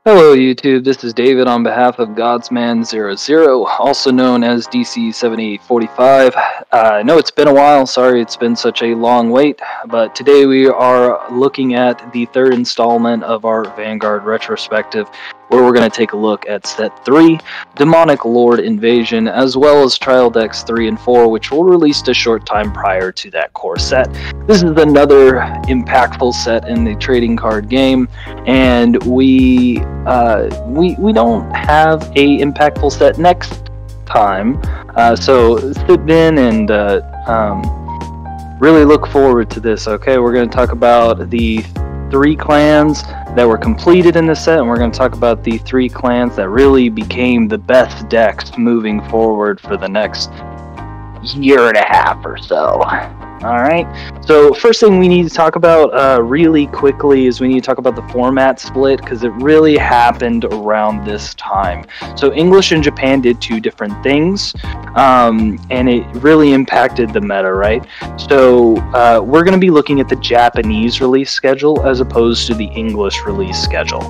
Hello YouTube, this is David on behalf of Godsman00, also known as DC7845. I know it's been a while, sorry it's been such a long wait, but today we are looking at the third installment of our Vanguard retrospective, where we're going to take a look at Set 3, Demonic Lord Invasion, as well as Trial Decks 3 and 4, which were released a short time prior to that core set. This is another impactful set in the trading card game, and we don't have a impactful set next time, so sit in and really look forward to this. Okay, we're going to talk about the 3 clans that were completed in the set, and we're going to talk about the 3 clans that really became the best decks moving forward for the next year and a half or so. Alright, so first thing we need to talk about really quickly is we need to talk about the format split, because it really happened around this time. So English and Japan did 2 different things, and it really impacted the meta, right? So we're going to be looking at the Japanese release schedule as opposed to the English release schedule.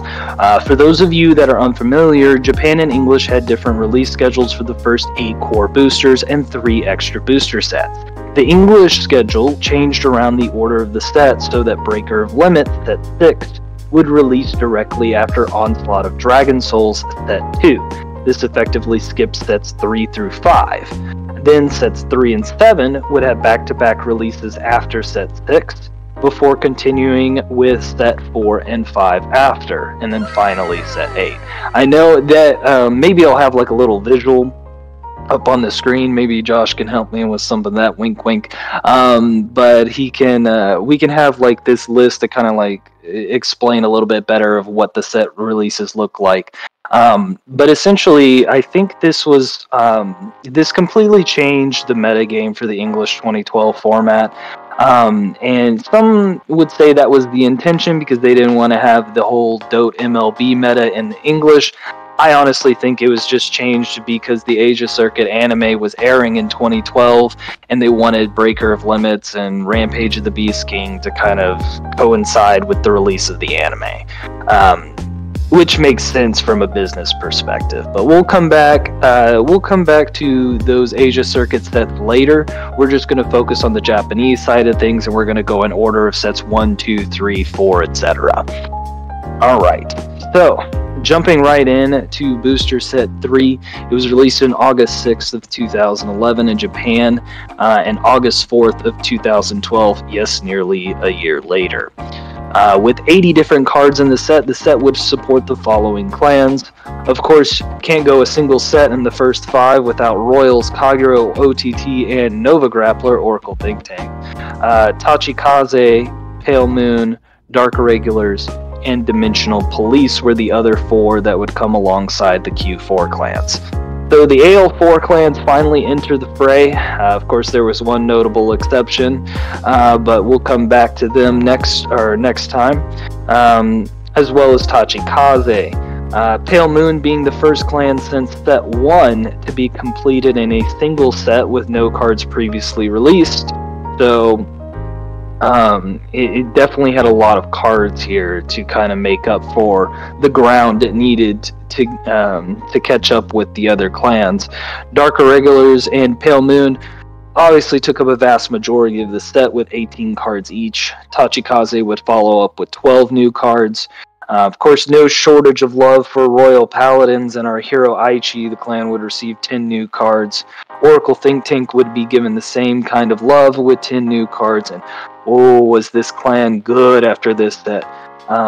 For those of you that are unfamiliar, Japan and English had different release schedules for the first 8 core boosters and 3 extra booster sets. The English schedule changed around the order of the sets so that Breaker of Limits, Set 6, would release directly after Onslaught of Dragon Souls, Set 2. This effectively skips Sets 3 through 5. Then Sets 3 and 7 would have back-to-back releases after Set 6, before continuing with Set 4 and 5 after, and then finally Set 8. I know that maybe I'll have like a little visual up on the screen. Maybe Josh can help me with some of that, wink wink, but he can we can have like this list to kind of like explain a little bit better of what the set releases look like. But essentially I think this was this completely changed the meta game for the English 2012 format, and some would say that was the intention because they didn't want to have the whole DOT MLB meta in the English. I honestly think it was just changed because the Asia Circuit anime was airing in 2012, and they wanted Breaker of Limits and Rampage of the Beast King to kind of coincide with the release of the anime, which makes sense from a business perspective. But we'll come back to those Asia Circuit sets later. We're just going to focus on the Japanese side of things, and we're going to go in order of sets 1, 2, 3, 4, etc. All right, so jumping right in to Booster Set 3, it was released on August 6th of 2011 in Japan, and August 4th of 2012, yes, nearly a year later. With 80 different cards in the set would support the following clans. Of course, can't go a single set in the first 5 without Royals, Kagero, OTT, and Nova Grappler, Oracle Think Tank. Tachikaze, Pale Moon, Dark Irregulars, and Dimensional Police were the other 4 that would come alongside the Q4 clans. So the AL4 clans finally entered the fray. Of course, there was one notable exception, but we'll come back to them next time, as well as Tachikaze. Pale Moon being the first clan since Set 1 to be completed in a single set with no cards previously released. So it definitely had a lot of cards here to kind of make up for the ground it needed to catch up with the other clans. Dark Irregulars and Pale Moon obviously took up a vast majority of the set with 18 cards each. Tachikaze would follow up with 12 new cards. Of course, no shortage of love for Royal Paladins, and our hero Aichi, the clan, would receive 10 new cards. Oracle Think Tank would be given the same kind of love with 10 new cards, and oh, was this clan good after this set.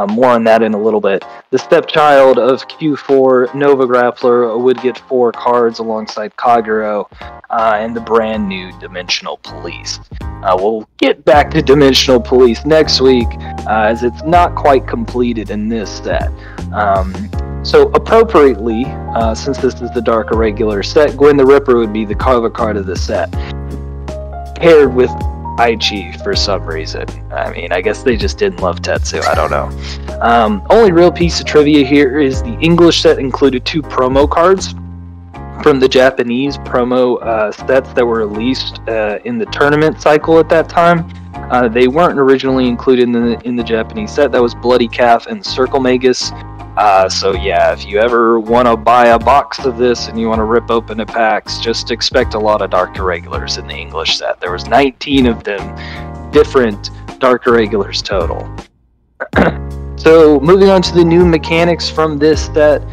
More on that in a little bit. The stepchild of Q4, Nova Grappler, would get 4 cards alongside Kagero, and the brand new Dimensional Police. We'll get back to Dimensional Police next week, as it's not quite completed in this set. So appropriately, since this is the Dark Irregular set, Gwen the Ripper would be the cover card of the set, paired with Aichi for some reason. I mean, I guess they just didn't love Tetsu, I don't know. Only real piece of trivia here is the English set included 2 promo cards from the Japanese promo sets that were released in the tournament cycle at that time. They weren't originally included in the Japanese set. That was Bloody Calf and Circle Magus. So yeah, if you ever want to buy a box of this and you want to rip open the packs, just expect a lot of Dark Irregulars in the English set. There was 19 of them, different Dark Irregulars total. So moving on to the new mechanics from this set,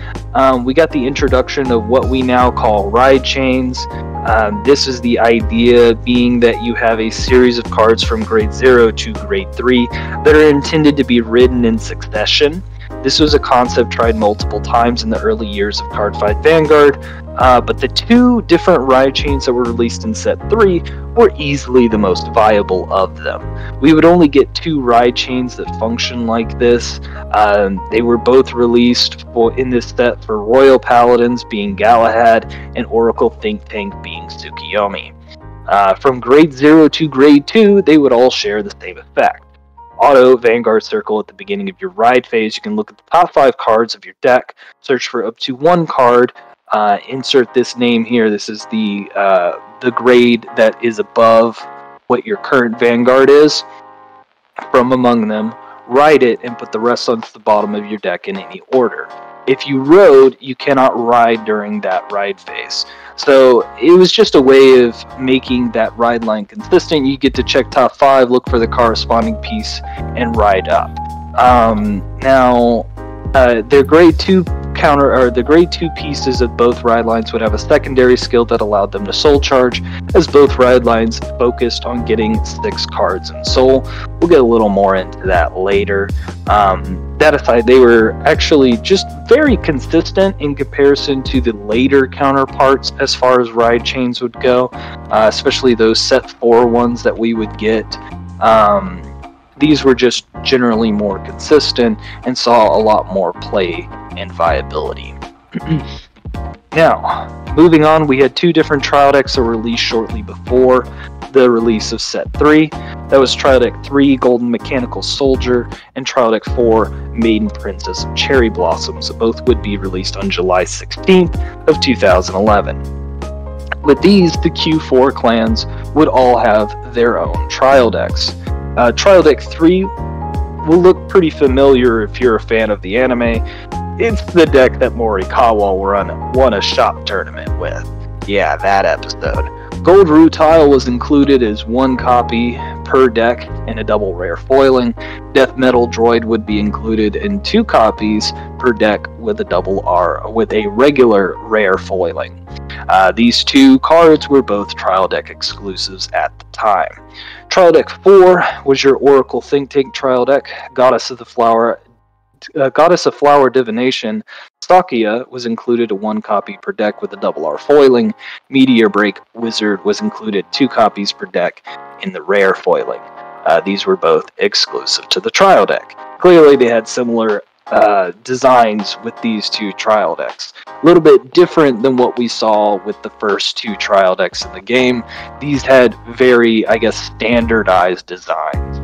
we got the introduction of what we now call ride chains. This is the idea being that you have a series of cards from grade 0 to grade 3 that are intended to be ridden in succession. This was a concept tried multiple times in the early years of Cardfight Vanguard, but the two different ride chains that were released in set 3 were easily the most viable of them. We would only get 2 ride chains that function like this. They were both released in this set for Royal Paladins, being Galahad, and Oracle Think Tank, being Tsukiyomi. From grade 0 to grade 2, they would all share the same effect. Auto Vanguard Circle at the beginning of your ride phase. You can look at the top 5 cards of your deck, search for up to 1 card, insert this name here. This is the grade that is above what your current Vanguard is. From among them, ride it and put the rest onto the bottom of your deck in any order. If you rode, you cannot ride during that ride phase. So it was just a way of making that ride line consistent. You get to check top 5, look for the corresponding piece, and ride up. Their grade 2 the grade 2 pieces of both ride lines would have a secondary skill that allowed them to soul charge, as both ride lines focused on getting 6 cards in soul. We'll get a little more into that later. That aside, they were actually just very consistent in comparison to the later counterparts as far as ride chains would go, especially those set 4 ones that we would get. These were just generally more consistent and saw a lot more play and viability. Now, moving on, we had 2 different trial decks that were released shortly before the release of set 3. That was Trial Deck 3, Golden Mechanical Soldier, and Trial Deck 4, Maiden Princess of Cherry Blossoms. So both would be released on July 16th of 2011. With these, the Q4 clans would all have their own trial decks. Trial Deck 3 will look pretty familiar if you're a fan of the anime. It's the deck that Morikawa won a shop tournament with. Yeah, that episode. Gold Rutile was included as 1 copy per deck in a double rare foiling. Death Metal Droid would be included in 2 copies per deck with a double R with a regular rare foiling. These 2 cards were both Trial Deck exclusives at the time. Trial Deck 4 was your Oracle Think Tank trial deck. Goddess of Flower Divination, Sakia was included a 1 copy per deck with a double R foiling. Meteor Break Wizard was included 2 copies per deck in the rare foiling. These were both exclusive to the trial deck. Clearly they had similar designs with these 2 trial decks. A little bit different than what we saw with the first 2 trial decks in the game. These had very, standardized designs.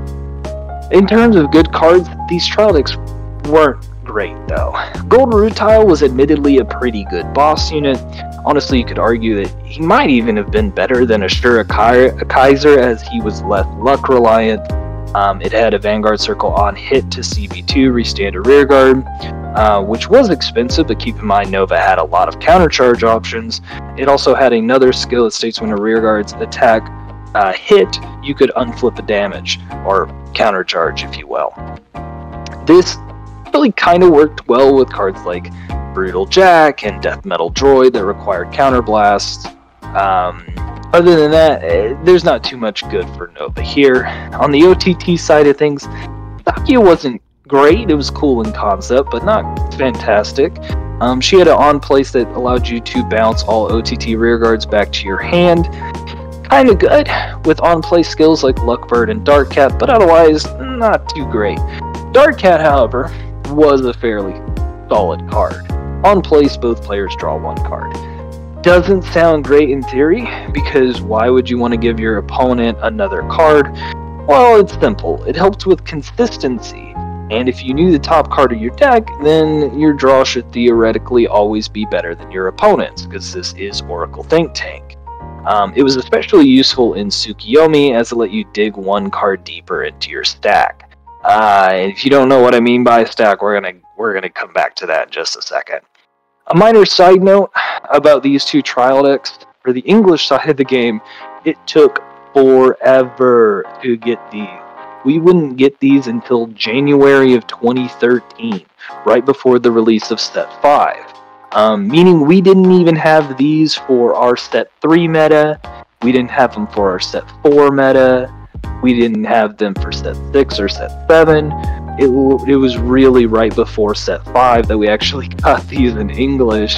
In terms of good cards, these trial decks weren't great though. Gold Rutile was admittedly a pretty good boss unit. Honestly, you could argue that he might even have been better than Ashura Kaiser, as he was less luck reliant. It had a Vanguard Circle on hit to CB2, restand a rearguard, which was expensive, but keep in mind Nova had a lot of countercharge options. It also had another skill that states when a rearguard's attack hit, you could unflip a damage, or countercharge if you will. This really kind of worked well with cards like Brutal Jack and Death Metal Droid that required counterblasts. Other than that, there's not too much good for Nova here. On the OTT side of things, Sakia wasn't great. It was cool in concept, but not fantastic. She had an on-place that allowed you to bounce all OTT rearguards back to your hand. Kinda good, with on-play skills like Luckbird and Dark Cat, but otherwise, not too great. Dark Cat, however, was a fairly solid card. On place, both players draw 1 card. Doesn't sound great in theory, because why would you want to give your opponent another card? Well, it's simple. It helps with consistency, and if you knew the top card of your deck, then your draw should theoretically always be better than your opponent's, because this is Oracle Think Tank. It was especially useful in Tsukiyomi, as it let you dig 1 card deeper into your stack. And if you don't know what I mean by stack, we're gonna come back to that in just a second. A minor side note about these two trial decks: for the English side of the game, it took forever to get these. We wouldn't get these until January of 2013, right before the release of Set 5. Meaning we didn't even have these for our Set 3 meta, we didn't have them for our Set 4 meta, we didn't have them for Set 6 or Set 7. It was really right before Set 5 that we actually got these in English,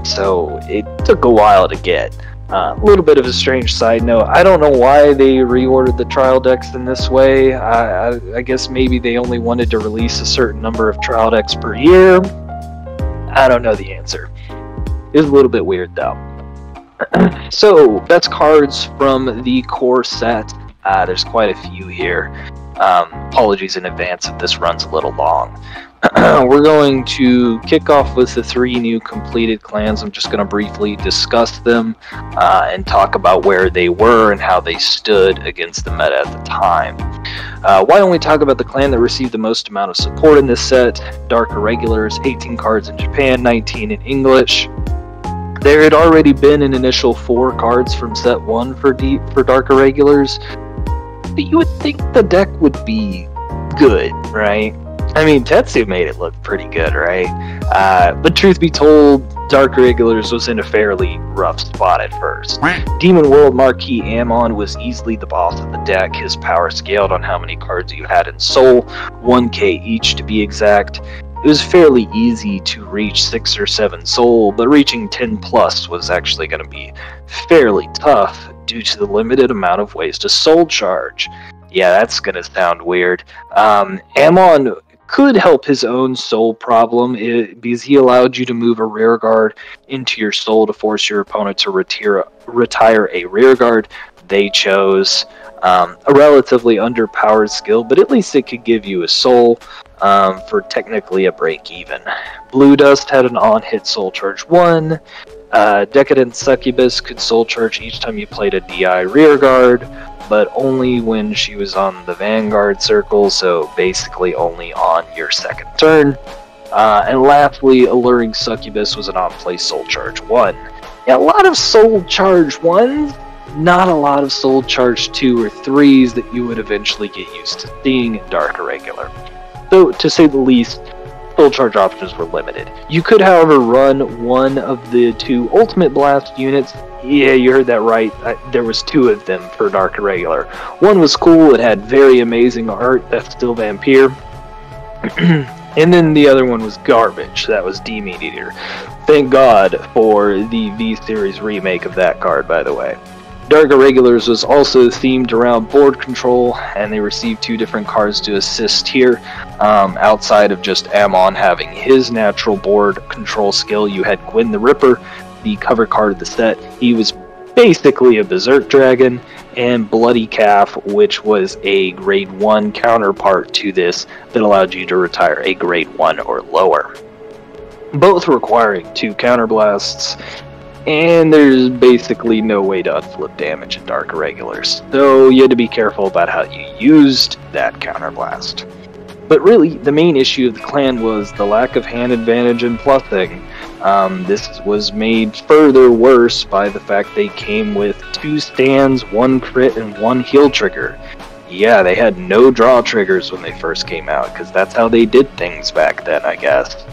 so it took a while to get. A little bit of a strange side note. I don't know why they reordered the trial decks in this way. I guess maybe they only wanted to release a certain number of trial decks per year. I don't know the answer. It's a little bit weird though. So that's cards from the core set. There's quite a few here. Apologies in advance if this runs a little long. We're going to kick off with the 3 new completed clans. I'm just going to briefly discuss them and talk about where they were and how they stood against the meta at the time. Why don't we talk about the clan that received the most amount of support in this set? Dark Irregulars, 18 cards in Japan, 19 in English. There had already been an initial 4 cards from set 1 for Dark Irregulars, but you would think the deck would be good, right? I mean, Tetsu made it look pretty good, right? But truth be told, Dark Irregulars was in a fairly rough spot at first. Demon World Marquis Ammon was easily the boss of the deck. His power scaled on how many cards you had in Soul, 1k each to be exact. It was fairly easy to reach 6 or 7 Soul, but reaching 10 plus was actually going to be fairly tough due to the limited amount of ways to Soul Charge. Yeah, that's going to sound weird. Ammon could help his own Soul problem because he allowed you to move a rear guard into your Soul to force your opponent to retire a rear guard. They chose a relatively underpowered skill, but at least it could give you a Soul for technically a break even. Blue Dust had an on-hit Soul Charge 1. Decadent Succubus could Soul Charge each time you played a DI rear guard, but only when she was on the Vanguard circle, so basically only on your second turn. And lastly, Alluring Succubus was an on-play Soul Charge 1. Yeah, a lot of Soul Charge 1s, not a lot of Soul Charge 2 or 3s that you would eventually get used to seeing in Dark Irregular. So, to say the least, Soul Charge options were limited. You could, however, run one of the 2 Ultimate Blast units. Yeah, you heard that right. There was 2 of them for Dark Irregular. One was cool, it had very amazing art, that's still Vampire. And then the other one was garbage, that was Demon Eater. Thank God for the V-Series remake of that card, by the way. Dark Irregulars was also themed around board control, and they received 2 different cards to assist here. Outside of just Ammon having his natural board control skill, you had Gwyn the Ripper, the cover card of the set. He was basically a Berserk Dragon, and Bloody Calf, which was a grade 1 counterpart to this that allowed you to retire a grade 1 or lower. Both requiring 2 counterblasts, and there's basically no way to unflip damage in Dark Irregulars, so you had to be careful about how you used that counterblast. But really, the main issue of the clan was the lack of hand advantage and plussing. This was made further worse by the fact they came with 2 stands, 1 crit, and 1 heal trigger. Yeah, they had no draw triggers when they first came out, because that's how they did things back then, I guess.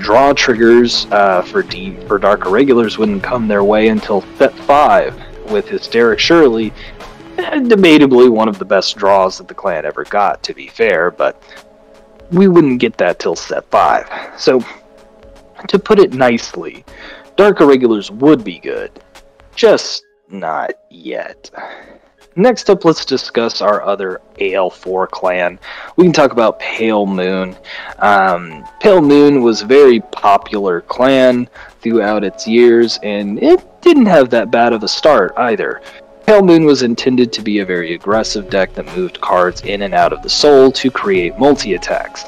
Draw triggers for Dark Irregulars wouldn't come their way until Set 5, with Hysteric Shirley, debatably one of the best draws that the clan ever got, to be fair, but we wouldn't get that till Set 5. So, to put it nicely, Dark Irregulars would be good, just not yet. Next up, let's discuss our other AL4 clan. We can talk about Pale Moon. Pale Moon was a very popular clan throughout its years, and it didn't have that bad of a start either. Pale Moon was intended to be a very aggressive deck that moved cards in and out of the Soul to create multi-attacks.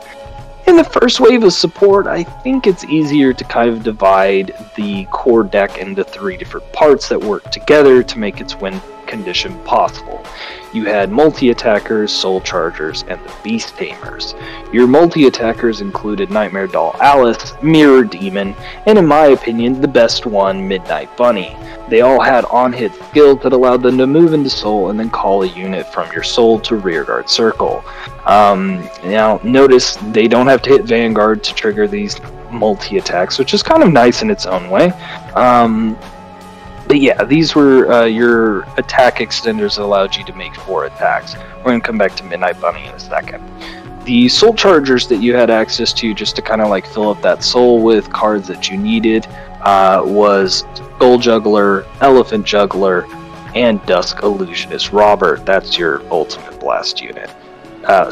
In the first wave of support, I think it's easier to kind of divide the core deck into 3 different parts that work together to make its win condition possible. You had multi-attackers, soul chargers, and the beast tamers. Your multi-attackers included Nightmare Doll Alice, Mirror Demon, and in my opinion, the best one, Midnight Bunny. They all had on-hit skills that allowed them to move into soul and then call a unit from your soul to rearguard circle. Now, notice they don't have to hit Vanguard to trigger these multi-attacks, which is kind of nice in its own way. But yeah, these were your attack extenders that allowed you to make 4 attacks. We're going to come back to Midnight Bunny in a second. The soul chargers that you had access to just to kind of like fill up that soul with cards that you needed was Skull Juggler, Elephant Juggler, and Dusk Illusionist Robert. That's your ultimate blast unit.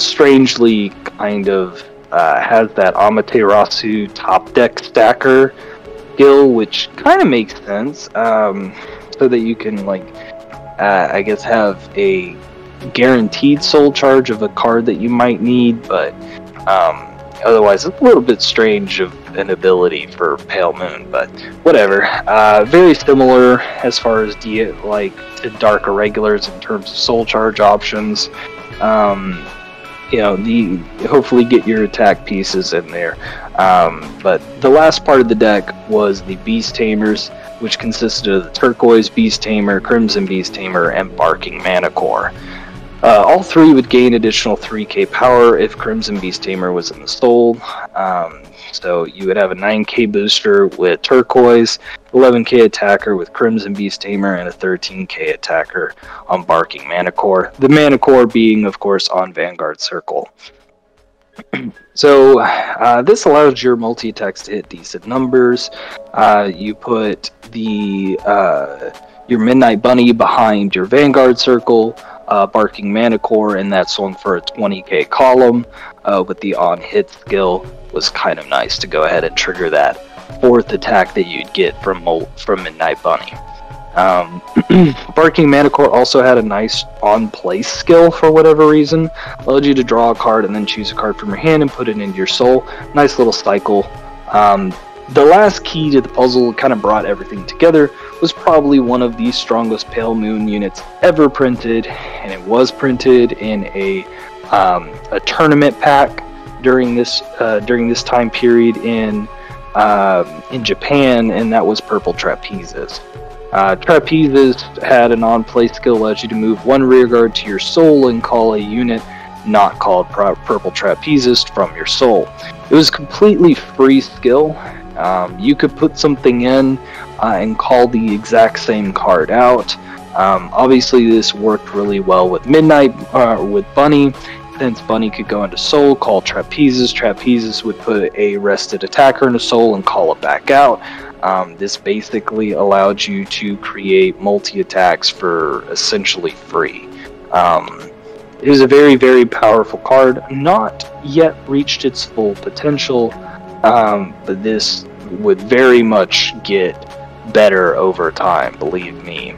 Strangely kind of has that Amaterasu top deck stacker skill, which kind of makes sense, so that you can like I guess have a guaranteed soul charge of a card that you might need, but otherwise it's a little bit strange of an ability for Pale Moon, but whatever. Very similar as far as to Dark Irregulars in terms of soul charge options. You know, hopefully get your attack pieces in there. But the last part of the deck was the Beast Tamers, which consisted of the Turquoise Beast Tamer, Crimson Beast Tamer, and Barking Manicore. All 3 would gain additional 3k power if Crimson Beast Tamer was in the soul. So you would have a 9k booster with Turquoise, 11k attacker with Crimson Beast Tamer, and a 13k attacker on Barking Manicore. The Manicore being, of course, on Vanguard Circle. So this allows your multi-attacks to hit decent numbers. You put your Midnight Bunny behind your Vanguard Circle, Barking Manicore, and that swung for a 20k column with the on-hit skill. Was kind of nice to go ahead and trigger that 4th attack that you'd get from Midnight Bunny. Barking Manicore also had a nice on-place skill for whatever reason. Allowed you to draw a card and then choose a card from your hand and put it into your soul. Nice little cycle. The last key to the puzzle kind of brought everything together. Was probably one of the strongest Pale Moon units ever printed, and it was printed in a tournament pack during this time period in Japan, and that was Purple Trapezist. Trapezist had an on-play skill, allows you to move 1 rearguard to your soul and call a unit not called Purple Trapezist from your soul. It was a completely free skill. You could put something in and call the exact same card out. Obviously this worked really well with with Bunny, since Bunny could go into soul, call Trapezist. Trapezist would put a rested attacker into soul and call it back out. This basically allowed you to create multi-attacks for essentially free. It was a very, very powerful card. Not yet reached its full potential, but this would very much get better over time, believe me.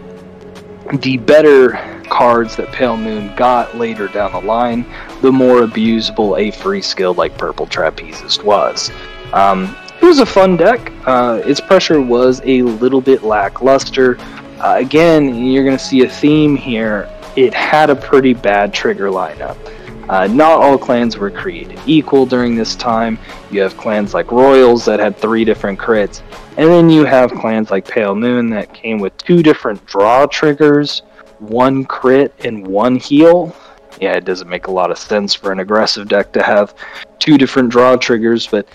The better cards that Pale Moon got later down the line, the more abusable a free skill like Purple Trapezist was. It was a fun deck. Its pressure was a little bit lackluster. Again, you're going to see a theme here. It had a pretty bad trigger lineup. Not all clans were created equal during this time. You have clans like Royals that had 3 different crits, and then you have clans like Pale Moon that came with 2 different draw triggers, 1 crit and 1 heal. Yeah, it doesn't make a lot of sense for an aggressive deck to have 2 different draw triggers, but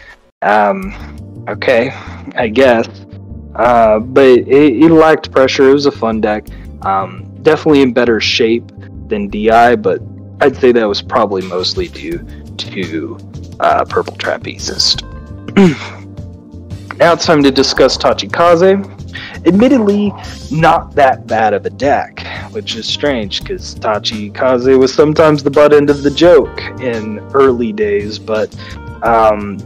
okay, I guess. But it lacked pressure. It was a fun deck. Definitely in better shape than DI, but I'd say that was probably mostly due to Purple Trapezist. Now it's time to discuss Tachikaze. Admittedly, not that bad of a deck, which is strange because Tachikaze was sometimes the butt end of the joke in early days, but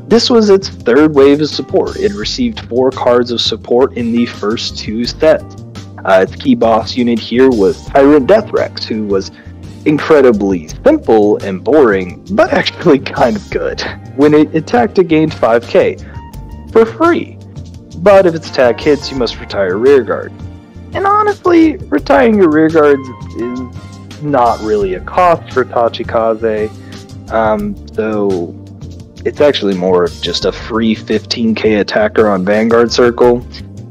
this was its 3rd wave of support. It received 4 cards of support in the first 2 sets. Its key boss unit here was Tyrant Deathrex, who was incredibly simple and boring, but actually kind of good. When it attacked, it gained 5k for free, but if its attack hits, you must retire rearguard. And honestly, retiring your rear guards is not really a cost for Tachikaze. So it's actually more just a free 15k attacker on Vanguard Circle.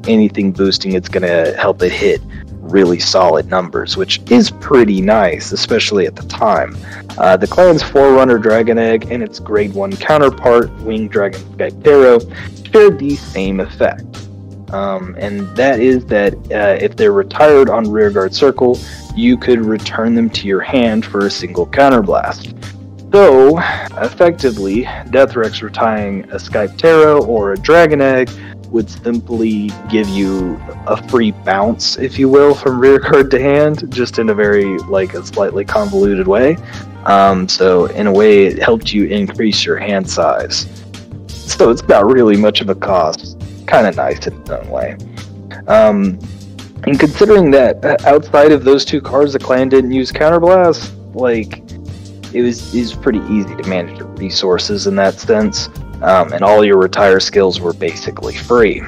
Anything boosting it's going to help it hit really solid numbers, which is pretty nice, especially at the time. The clan's Forerunner Dragon Egg and its grade 1 counterpart, Winged Dragon Skytero, share the same effect. And that is that if they're retired on Rearguard Circle, you could return them to your hand for a single counterblast. So, effectively, Deathrex retiring a Skytero or a Dragon Egg would simply give you a free bounce, if you will, from rearguard to hand, just in a very, a slightly convoluted way. So, in a way, it helped you increase your hand size. So, it's not really much of a cost. Kind of nice in its own way. And considering that outside of those two cards, the clan didn't use Counterblast, it was pretty easy to manage the resources in that sense. And all your retire skills were basically free.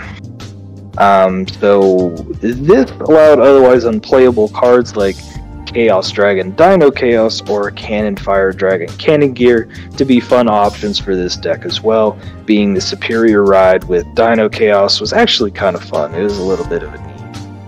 So this allowed otherwise unplayable cards like Chaos Dragon Dino Chaos or Cannon Fire Dragon Cannon Gear to be fun options for this deck as well. Being the superior ride with Dino Chaos was actually kind of fun. It was a little bit of a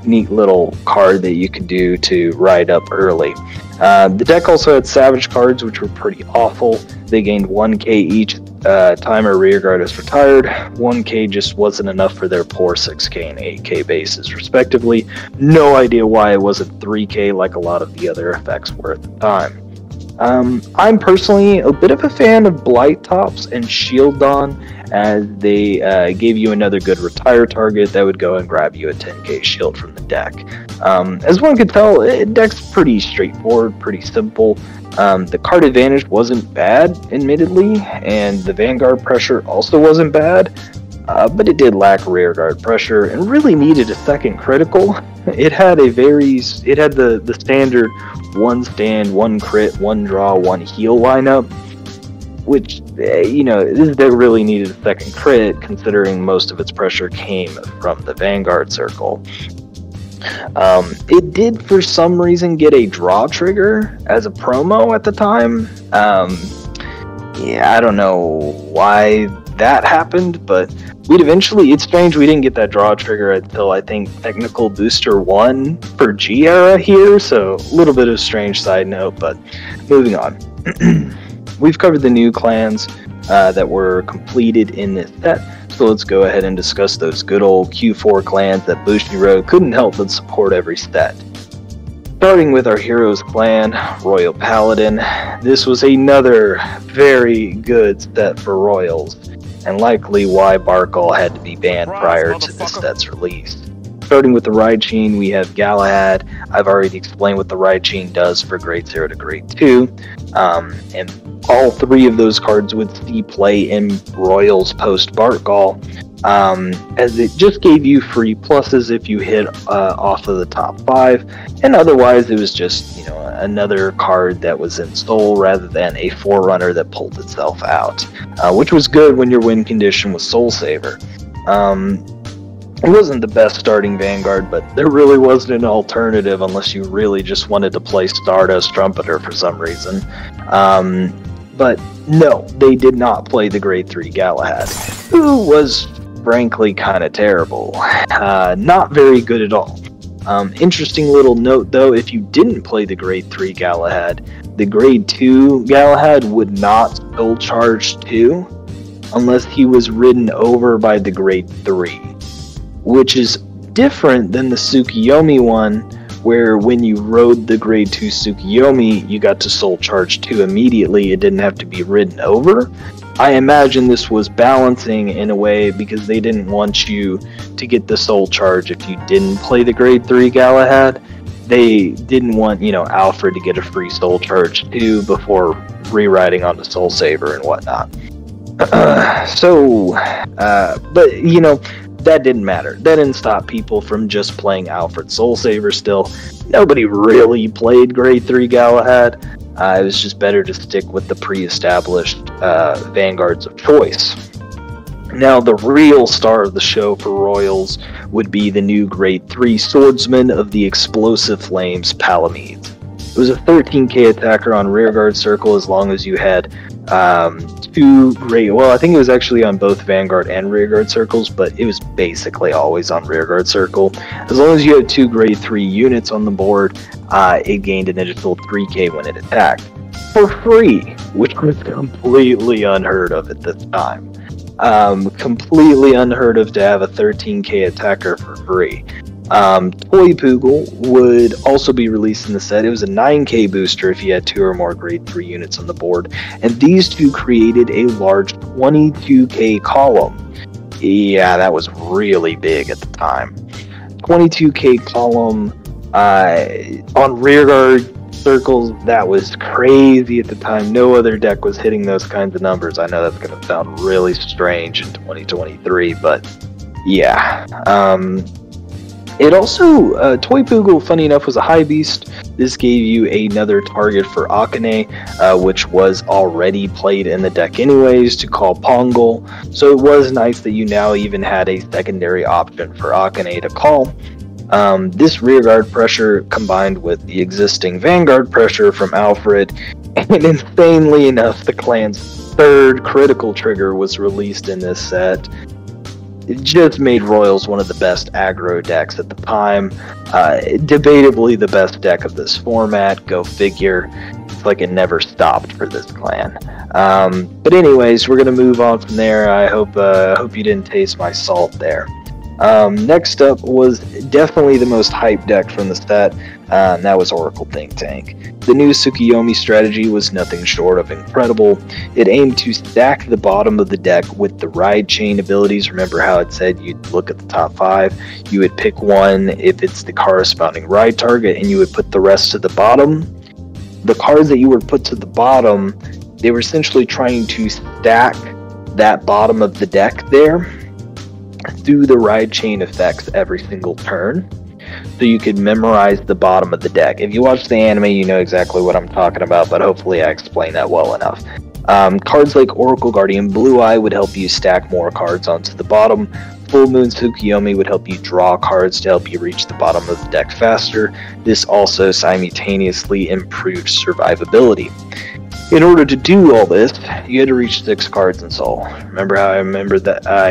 neat little card that you could do to ride up early. The deck also had Savage cards, which were pretty awful. They gained 1k each time a rearguard is retired. 1k just wasn't enough for their poor 6k and 8k bases, respectively. No idea why it wasn't 3k like a lot of the other effects were at the time. I'm personally a bit of a fan of Blight Tops and Shield Dawn, as they gave you another good retire target that would go and grab you a 10k shield from the deck. As one could tell, the deck's pretty straightforward, pretty simple. The card advantage wasn't bad, admittedly, and the Vanguard pressure also wasn't bad, but it did lack rearguard pressure and really needed a second critical. It had the standard 1 stand, 1 crit, 1 draw, 1 heal lineup, which, this deck really needed a second crit, considering most of its pressure came from the Vanguard Circle. It did, for some reason, get a draw trigger as a promo at the time. I don't know why that happened, but it's strange we didn't get that draw trigger until, I think, Technical Booster 1 for G-Era here, so a little bit of a strange side note, but moving on. We've covered the new clans that were completed in this set, so let's go ahead and discuss those good old Q4 clans that Bushiroad couldn't help but support every set. Starting with our Heroes clan, Royal Paladin. This was another very good set for Royals, and likely why Barkall had to be banned prior to this set's release. Starting with the Ride Chain, we have Galahad. I've already explained what the Ride Chain does for Grade 0 to Grade 2, and all three of those cards would see play in Royals post Barkall, as it just gave you free pluses if you hit off of the top 5, and otherwise it was just another card that was in Soul rather than a Forerunner that pulled itself out, which was good when your win condition was Soul Saver. It wasn't the best starting Vanguard, but there really wasn't an alternative unless you really just wanted to play Stardust Trumpeter for some reason. But no, they did not play the Grade 3 Galahad, who was frankly kind of terrible. Not very good at all. Interesting little note though, if you didn't play the Grade 3 Galahad, the Grade 2 Galahad would not Soul Charge 2 unless he was ridden over by the Grade 3, which is different than the Tsukiyomi one, where when you rode the Grade 2 Tsukiyomi, you got to Soul Charge 2 immediately. It didn't have to be ridden over. I imagine this was balancing in a way because they didn't want you to get the Soul Charge if you didn't play the Grade 3 Galahad. They didn't want, Alfred to get a free Soul Charge 2 before rewriting onto Soul Saver and whatnot. That didn't matter. That didn't stop people from just playing Alfred Soul Saver still. Nobody really played Grade 3 Galahad. It was just better to stick with the pre-established Vanguards of choice. Now, the real star of the show for Royals would be the new Grade 3 Swordsman of the Explosive Flames, Palamedes. It was a 13k attacker on rearguard circle as long as you had two great... Well, I think it was actually on both Vanguard and rearguard circles, but it was basically always on rearguard circle. As long as you had two Grade 3 units on the board, it gained an additional 3k when it attacked. For free, which was completely unheard of at this time. Completely unheard of to have a 13k attacker for free. Toy Poogle would also be released in the set. It was a 9k booster if you had 2 or more Grade 3 units on the board, and these two created a large 22k column. Yeah, that was really big at the time. 22k column on rearguard circles, that was crazy at the time. No other deck was hitting those kinds of numbers. I know that's going to sound really strange in 2023, but yeah. It also, Toy Poogle, funny enough, was a high beast. This gave you another target for Akane, which was already played in the deck anyways, to call Pongal. So it was nice that you now even had a secondary option for Akane to call. This rearguard pressure combined with the existing Vanguard pressure from Alfred, and insanely enough, the clan's third critical trigger was released in this set. It just made Royals one of the best aggro decks at the time. Debatably the best deck of this format, go figure. It's like it never stopped for this clan. But anyways, we're going to move on from there. I hope you didn't taste my salt there. Next up was definitely the most hyped deck from the set, and that was Oracle Think Tank. The new Tsukiyomi strategy was nothing short of incredible. It aimed to stack the bottom of the deck with the ride chain abilities. Remember how it said you'd look at the top 5, you would pick one if it's the corresponding ride target, and you would put the rest to the bottom. The cards that you would put to the bottom, they were essentially trying to stack that bottom of the deck there through the ride chain effects every single turn, so you could memorize the bottom of the deck. If you watch the anime, you know exactly what I'm talking about, but hopefully I explained that well enough. Cards like Oracle Guardian Blue Eye would help you stack more cards onto the bottom. Full Moon Tsukiyomi would help you draw cards to help you reach the bottom of the deck faster. This also simultaneously improved survivability. In order to do all this, you had to reach 6 cards in Soul. Remember how I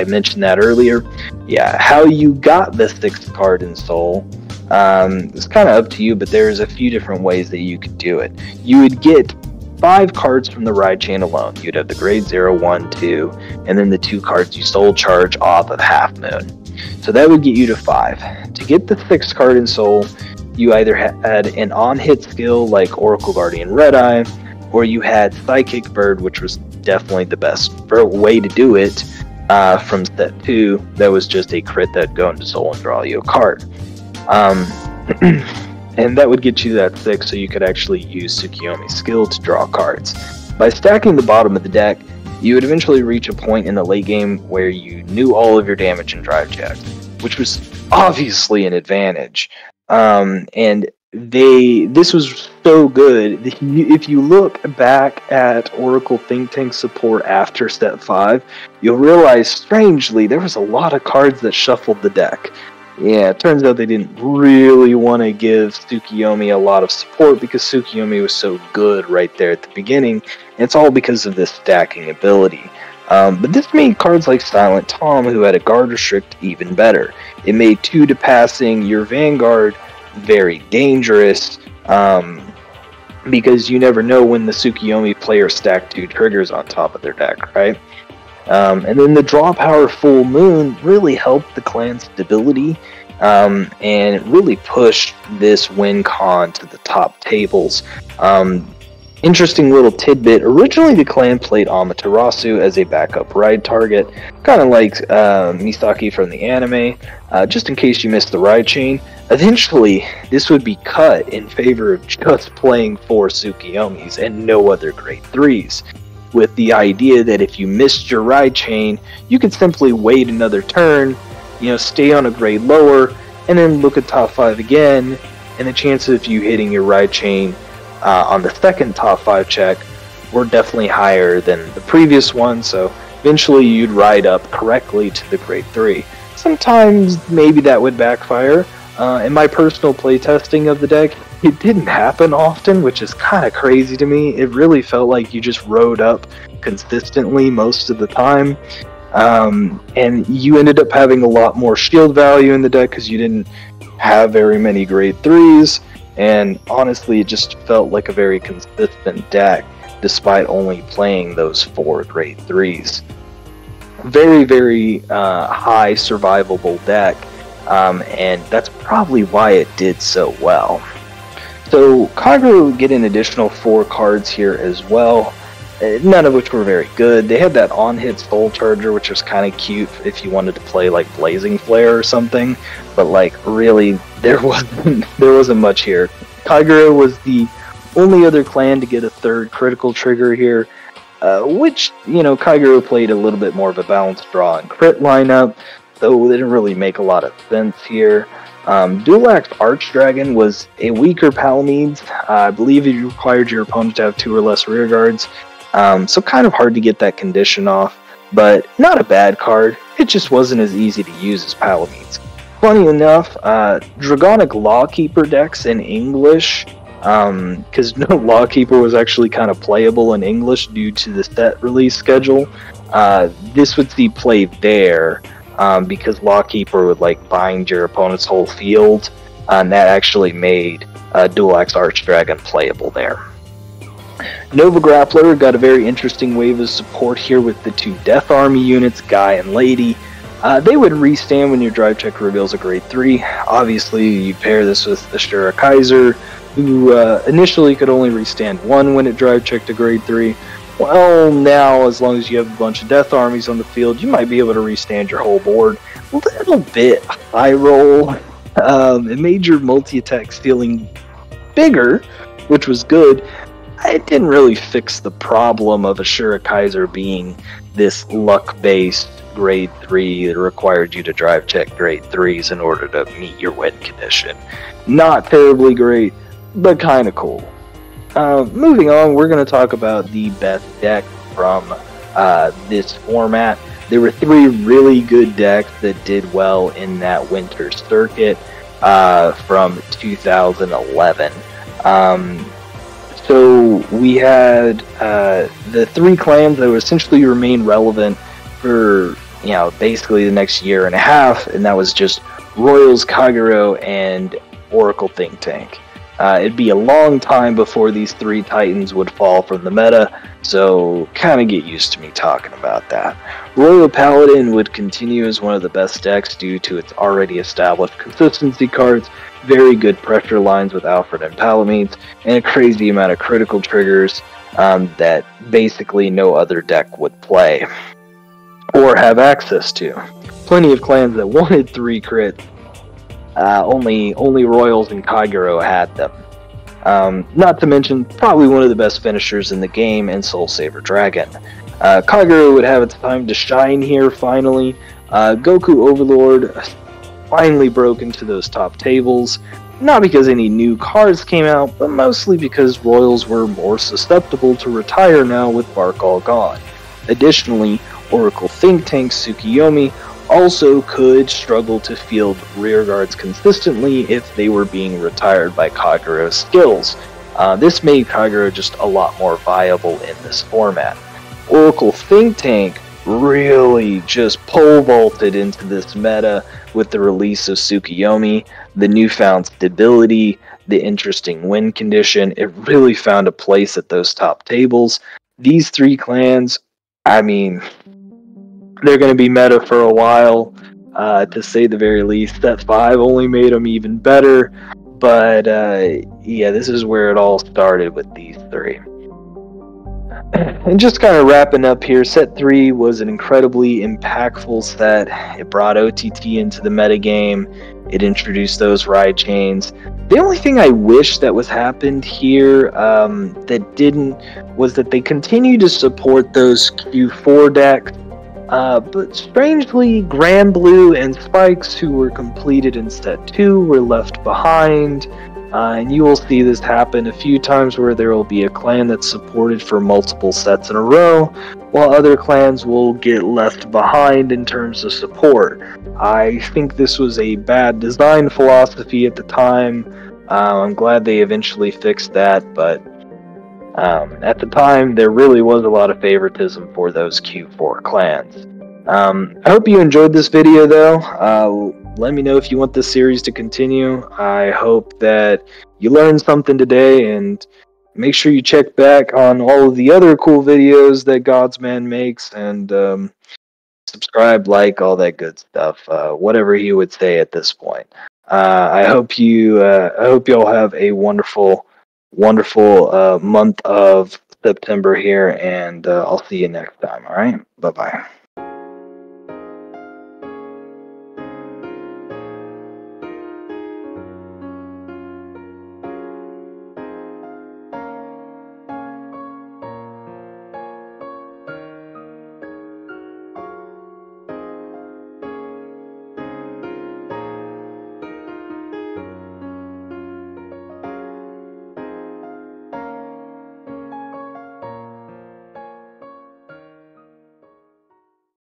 mentioned that earlier? Yeah, how you got the 6th card in Soul, it's kind of up to you, but there's a few different ways that you could do it. You would get 5 cards from the ride chain alone. You'd have the grade 0, 1, 2, and then the 2 cards you Soul Charge off of Half Moon. So that would get you to 5. To get the 6th card in Soul, you either had an on-hit skill like Oracle Guardian Red Eye, or you had Psychic Bird, which was definitely the best way to do it from set 2. That was just a crit that'd go into Soul and draw you a card. And that would get you that 6, so you could actually use Tsukiyomi's skill to draw cards. By stacking the bottom of the deck, you would eventually reach a point in the late game where you knew all of your damage and drive checks, which was obviously an advantage. And this was so good. If you look back at Oracle Think Tank support after set 5, you'll realize, strangely, there was a lot of cards that shuffled the deck. Yeah, it turns out they didn't really want to give Tsukiyomi a lot of support because Tsukiyomi was so good right there at the beginning, and it's all because of this stacking ability. But this made cards like Silent Tom, who had a guard restrict, even better. It made 2 to passing your Vanguard very dangerous, because you never know when the Tsukiyomi player stacked 2 triggers on top of their deck, right? And then the draw power Full Moon really helped the clan's stability, and it really pushed this win con to the top tables. Interesting little tidbit, originally the clan played Amaterasu as a backup ride target, kind of like Misaki from the anime, just in case you missed the ride chain. Eventually, this would be cut in favor of just playing 4 Tsukiyomis and no other grade 3s, with the idea that if you missed your ride chain, you could simply wait another turn, stay on a grade lower, and then look at top 5 again, and the chances of you hitting your ride chain on the second top 5 check were definitely higher than the previous one, so eventually you'd ride up correctly to the grade 3. Sometimes maybe that would backfire. In my personal playtesting of the deck, it didn't happen often, which is kind of crazy to me. It really felt like you just rode up consistently most of the time. And you ended up having a lot more shield value in the deck because you didn't have very many grade 3s. And honestly, it just felt like a very consistent deck despite only playing those 4 grade 3s. Very, very high survivable deck. And that's probably why it did so well. So Kagura would get an additional 4 cards here as well, none of which were very good. They had that on-hit Soul Charger, which was kind of cute if you wanted to play like Blazing Flare or something, but like really there wasn't much here. Kagura was the only other clan to get a 3rd critical trigger here, which, you know, Kagura played a little bit more of a balanced draw and crit lineup, so it didn't really make a lot of sense here. Dual-Axe Archdragon was a weaker Palamedes. I believe it required your opponent to have 2 or less rear guards, so kind of hard to get that condition off, but not a bad card. It just wasn't as easy to use as Palamedes. Funny enough, Dragonic Lawkeeper decks in English, because no Lawkeeper was actually kind of playable in English due to the set release schedule, this would see play there. Because Lawkeeper would like bind your opponent's whole field, and that actually made Dual-Axe Archdragon playable there. Nova Grappler got a very interesting wave of support here with the 2 Death Army units, Guy and Lady. They would restand when your drive check reveals a grade 3. Obviously, you pair this with Ashura Kaiser, who initially could only restand 1 when it drive checked a grade 3. Well, now, as long as you have a bunch of Death Armies on the field, you might be able to restand your whole board. A little bit high roll. It made your multi-attack feeling bigger, which was good. It didn't really fix the problem of Ashura Kaiser being this luck-based grade 3 that required you to drive check grade 3s in order to meet your win condition. Not terribly great, but kind of cool. Moving on, we're going to talk about the best deck from this format. There were 3 really good decks that did well in that winter circuit from 2011. So we had the 3 clans that would essentially remain relevant for, you know, basically the next year and a half, and that was just Royals, Kagero, and Oracle Think Tank. It'd be a long time before these 3 titans would fall from the meta, so kind of get used to me talking about that. Royal Paladin would continue as one of the best decks due to its already established consistency cards, very good pressure lines with Alfred and Palamedes, and a crazy amount of critical triggers that basically no other deck would play or have access to. Plenty of clans that wanted 3 crits. Only Royals and Kagero had them. Not to mention, probably one of the best finishers in the game in Soul Saver Dragon. Kagero would have its time to shine here finally. Goku Overlord finally broke into those top tables, not because any new cards came out, but mostly because Royals were more susceptible to retire now with Bark all gone. Additionally, Oracle Think Tank Tsukiyomi also could struggle to field rearguards consistently if they were being retired by Kagero's skills. This made Kagero just a lot more viable in this format. Oracle Think Tank really just pole vaulted into this meta with the release of Tsukiyomi, the newfound stability, the interesting win condition. It really found a place at those top tables. These 3 clans, I mean, they're going to be meta for a while, to say the very least. Set 5 only made them even better, but yeah, this is where it all started with these 3. And just kind of wrapping up here, set 3 was an incredibly impactful set. It brought OTT into the metagame. It introduced those ride chains. The only thing I wish that was happened here that didn't was that they continue to support those Q4 decks. But strangely, Grand Blue and Spikes, who were completed in set 2, were left behind. And you will see this happen a few times where there will be a clan that's supported for multiple sets in a row, while other clans will get left behind in terms of support. I think this was a bad design philosophy at the time. I'm glad they eventually fixed that, but at the time there really was a lot of favoritism for those Q4 clans. I hope you enjoyed this video though. Let me know if you want this series to continue. I hope that you learned something today, and make sure you check back on all of the other cool videos that God's Man makes, and subscribe, like, all that good stuff, whatever he would say at this point. I hope y'all have a wonderful month of September here, and I'll see you next time. All right, bye bye.